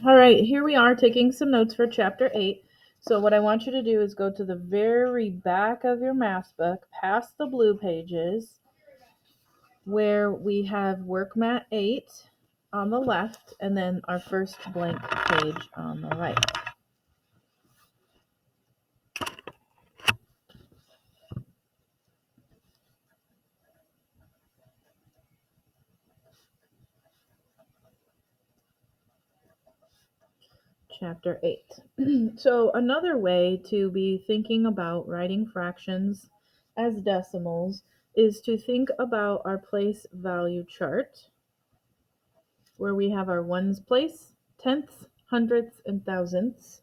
All right, here we are taking some notes for chapter 8. So what I want you to do is go to the very back of your math book, past the blue pages, where we have workmat 8 on the left, and then our first blank page on the right. Chapter 8. So another way to be thinking about writing fractions as decimals is to think about our place value chart, where we have our ones place, tenths, hundredths, and thousandths.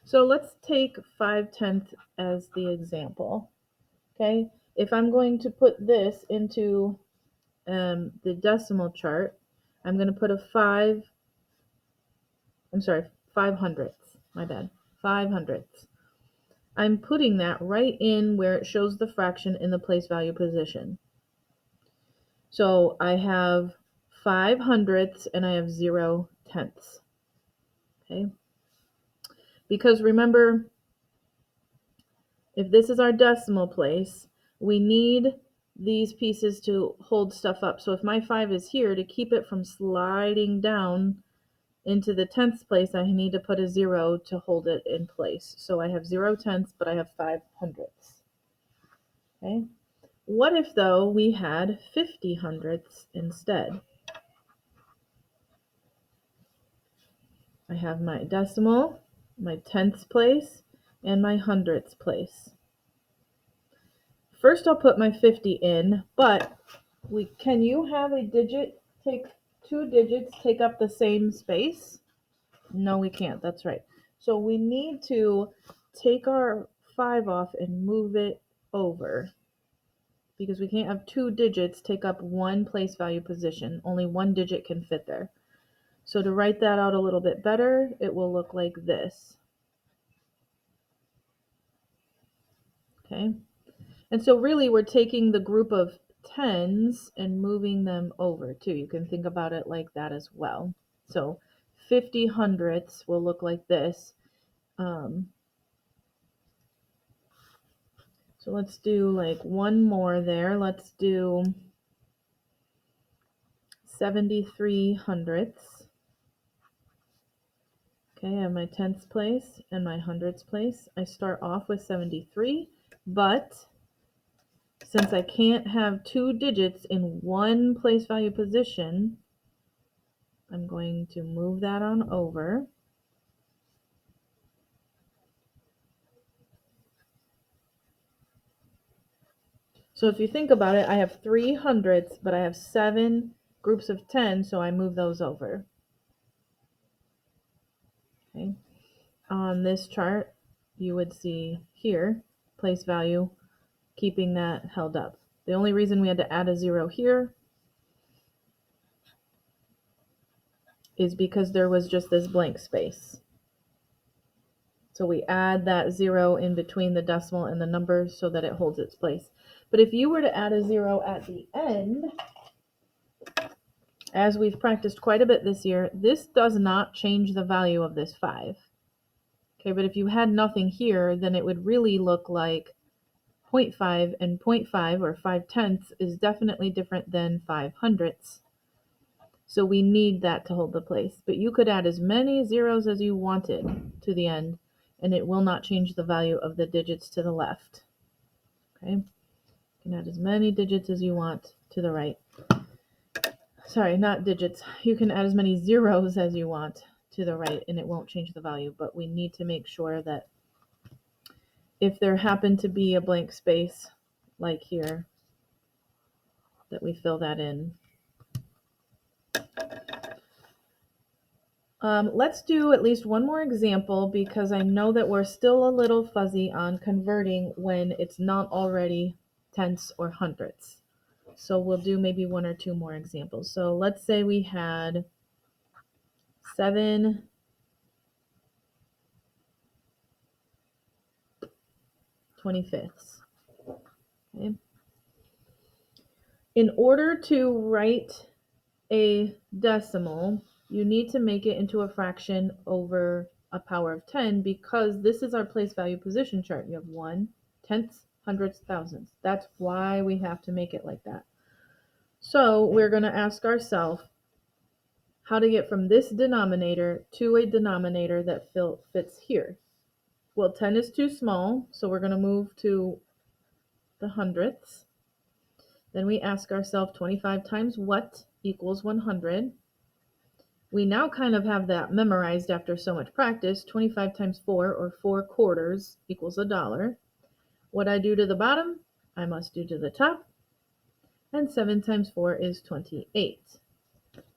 So let's take 5/10 as the example. Okay, if I'm going to put this into the decimal chart, I'm going to put a 5 hundredths, my bad, 5 hundredths. I'm putting that right in where it shows the fraction in the place value position. So I have 5 hundredths and I have 0 tenths. Okay. Because remember, if this is our decimal place, we need these pieces to hold stuff up. So if my 5 is here, to keep it from sliding down into the tenths place, I need to put a 0 to hold it in place. So I have 0 tenths, but I have 5 hundredths. Okay. What if, though, we had 50 hundredths instead? I have my decimal, my tenths place, and my hundredths place. First I'll put my 50 in, but can you have a digit take two digits take up the same space? No, we can't. That's right. So we need to take our 5 off and move it over, because we can't have two digits take up one place value position. Only one digit can fit there. So to write that out a little bit better, it will look like this. Okay. And so really we're taking the group of tens and moving them over too. You can think about it like that as well. So 50 hundredths will look like this. So let's do like one more there. Let's do 73 hundredths. Okay, I have my tenths place and my hundredths place. I start off with 73, but since I can't have two digits in one place value position, I'm going to move that on over. So if you think about it, I have 3 hundredths, but I have 7 groups of 10, so I move those over. Okay. On this chart, you would see here, place value, keeping that held up. The only reason we had to add a 0 here is because there was just this blank space. So we add that 0 in between the decimal and the number so that it holds its place. But if you were to add a 0 at the end, as we've practiced quite a bit this year, this does not change the value of this 5. Okay, but if you had nothing here, then it would really look like 0.5, and 0.5 or 5/10 is definitely different than 5 hundredths. So we need that to hold the place. But you could add as many zeros as you wanted to the end, and it will not change the value of the digits to the left. Okay, you can add as many digits as you want to the right. Sorry, not digits. You can add as many zeros as you want to the right, and it won't change the value, but we need to make sure that if there happened to be a blank space, like here, that we fill that in. Let's do at least one more example, because I know that we're still a little fuzzy on converting when it's not already tenths or hundredths. So we'll do maybe one or two more examples. So let's say we had 7 25ths. Okay. In order to write a decimal, you need to make it into a fraction over a power of 10 because this is our place value position chart. You have one, tenths, hundredths, thousandths. That's why we have to make it like that. So we're going to ask ourselves how to get from this denominator to a denominator that fits here. Well, 10 is too small, so we're going to move to the hundredths. Then we ask ourselves 25 times what equals 100. We now kind of have that memorized after so much practice. 25 times 4, or 4 quarters, equals $1. What I do to the bottom, I must do to the top. And 7 times 4 is 28.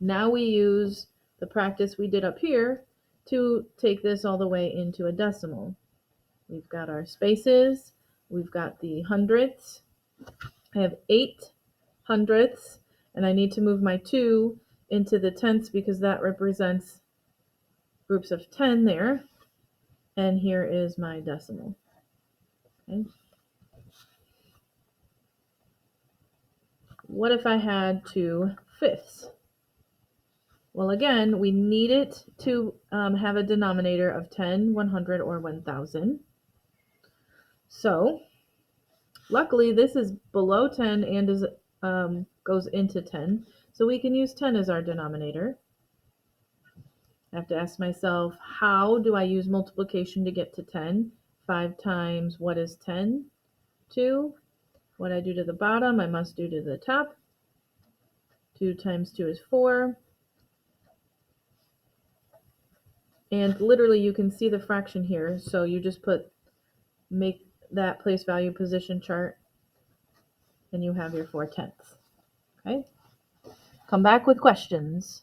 Now we use the practice we did up here to take this all the way into a decimal. We've got our spaces. We've got the hundredths. I have 8 hundredths, and I need to move my 2 into the tenths because that represents groups of 10 there. And here is my decimal. Okay. What if I had 2 fifths? Well, again, we need it to have a denominator of 10, 100, or 1,000. So, luckily, this is below 10 and is goes into 10. So we can use 10 as our denominator. I have to ask myself, how do I use multiplication to get to 10? 5 times what is 10? 2. What I do to the bottom, I must do to the top. 2 times 2 is 4. And literally you can see the fraction here, so you just make that place value position chart, and you have your 4 tenths. Okay? Come back with questions.